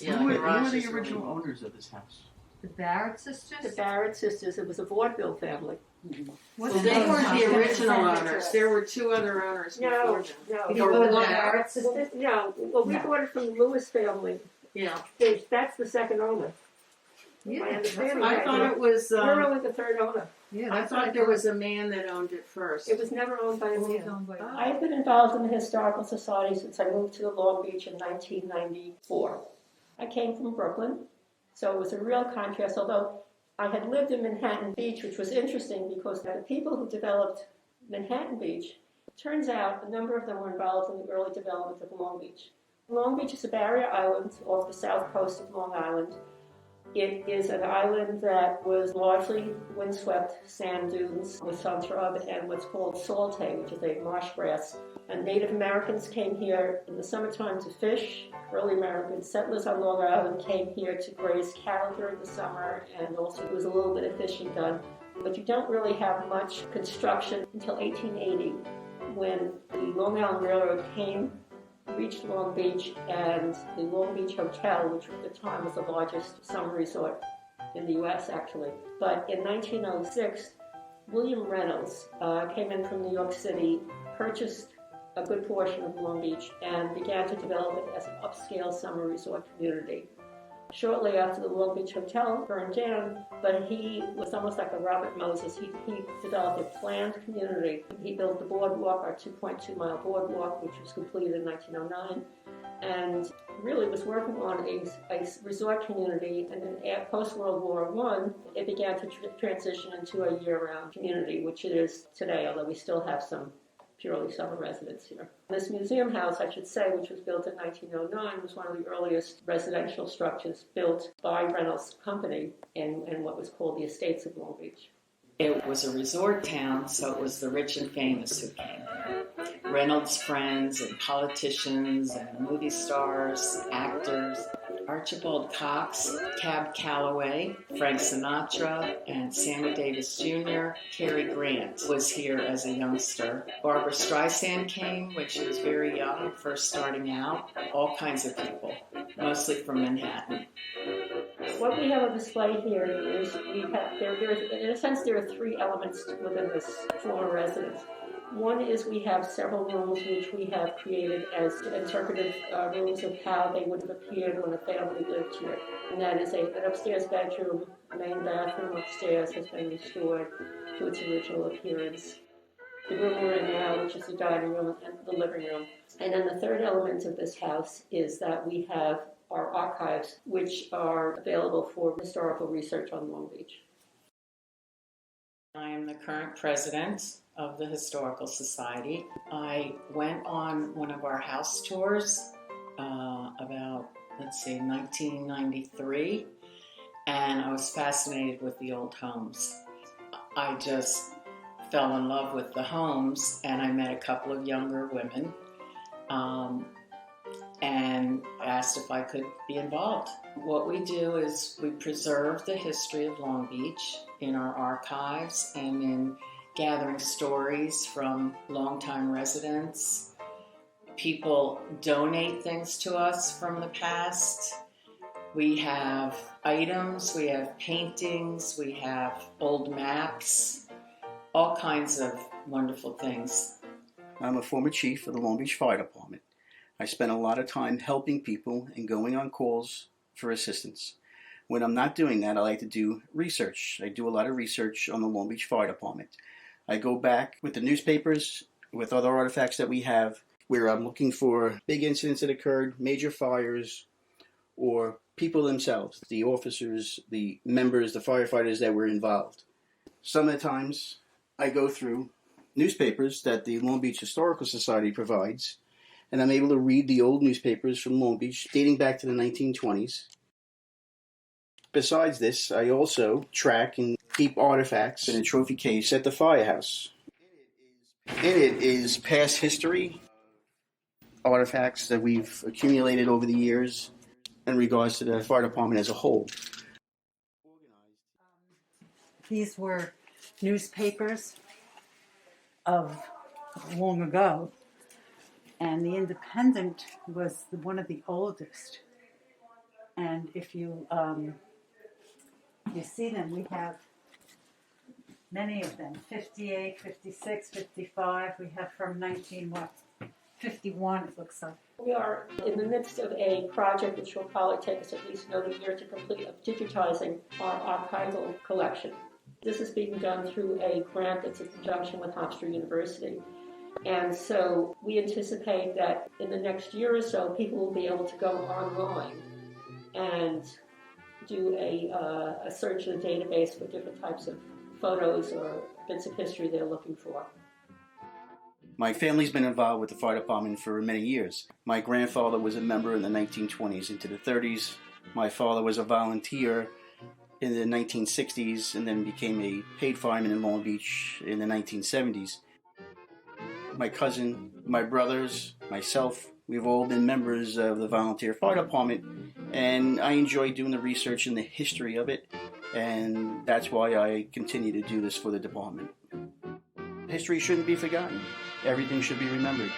Yeah, Who were the garages original owners of this house? The Barrett sisters? The Barrett sisters, it was a vaudeville family. What's Well, the they name weren't of the the original family owners. dress? There were two other owners before No, them. no. Before the Well, Barrett sisters? No, well, we No. bought it from the Lewis family. Yeah. That's the second owner. Yeah, My that's understanding. what I thought it was, We're only the third owner. Yeah, I that's what thought there was a man that owned it first. It was never owned by a It was man. owned by- I've been involved in the Historical Society since I moved to Long Beach in 1994. I came from Brooklyn, so it was a real contrast, although I had lived in Manhattan Beach, which was interesting because the people who developed Manhattan Beach, turns out a number of them were involved in the early development of Long Beach. Long Beach is a barrier island off the south coast of Long Island. It is an island that was largely windswept sand dunes with some shrub and what's called salte, which is a marsh grass. And Native Americans came here in the summertime to fish. Early American settlers on Long Island came here to graze cattle during the summer, and also there was a little bit of fishing done. But you don't really have much construction until 1880, when the Long Island Railroad reached Long Beach, and the Long Beach Hotel, which at the time was the largest summer resort in the U.S. actually. But in 1906, William Reynolds came in from New York City, purchased a good portion of Long Beach, and began to develop it as an upscale summer resort community. Shortly after the Long Beach Hotel burned down, but he was almost like a Robert Moses. He developed a planned community. He built the boardwalk, our 2.2-mile boardwalk, which was completed in 1909, and really was working on a resort community. And then post-World War I, it began to transition into a year-round community, which it is today, although we still have some purely summer residents here. This museum house, I should say, which was built in 1909, was one of the earliest residential structures built by Reynolds Company in what was called the Estates of Long Beach. It was a resort town, so it was the rich and famous who came there. Reynolds' friends and politicians and movie stars, actors. Archibald Cox, Cab Calloway, Frank Sinatra, and Sammy Davis Jr. Cary Grant was here as a youngster. Barbara Streisand came when she was very young, first starting out. All kinds of people, mostly from Manhattan. What we have on display here is in a sense, there are three elements within this former residence. One is we have several rooms which we have created as interpretive rooms of how they would have appeared when a family lived here. And that is an upstairs bedroom, main bathroom upstairs has been restored to its original appearance. The room we're in now, which is the dining room and the living room. And then the third element of this house is that we have our archives, which are available for historical research on Long Beach. I am the current president of the Historical Society. I went on one of our house tours about, 1993, and I was fascinated with the old homes. I just fell in love with the homes, and I met a couple of younger women and asked if I could be involved. What we do is we preserve the history of Long Beach in our archives and in gathering stories from longtime residents. People donate things to us from the past. We have items, we have paintings, we have old maps, all kinds of wonderful things. I'm a former chief of the Long Beach Fire Department. I spend a lot of time helping people and going on calls for assistance. When I'm not doing that, I like to do research. I do a lot of research on the Long Beach Fire Department. I go back with the newspapers, with other artifacts that we have, where I'm looking for big incidents that occurred, major fires, or people themselves, the officers, the members, the firefighters that were involved. Some of the times I go through newspapers that the Long Beach Historical Society provides, and I'm able to read the old newspapers from Long Beach dating back to the 1920s. Besides this, I also track and keep artifacts in a trophy case at the firehouse. In it is past history, artifacts that we've accumulated over the years in regards to the fire department as a whole. These were newspapers of long ago, and the Independent was one of the oldest. And if you you see them, we have many of them, 58, 56, 55. We have from 1951, it looks like. We are in the midst of a project which will probably take us at least another year to complete of digitizing our archival collection. This is being done through a grant that's in conjunction with Hofstra University. And so we anticipate that in the next year or so, people will be able to go online and do a search in the database for different types of photos or bits of history they're looking for. My family's been involved with the fire department for many years. My grandfather was a member in the 1920s into the 30s. My father was a volunteer in the 1960s and then became a paid fireman in Long Beach in the 1970s. My cousin, my brothers, myself, we've all been members of the volunteer fire department, and I enjoy doing the research and the history of it, and that's why I continue to do this for the department. History shouldn't be forgotten. Everything should be remembered.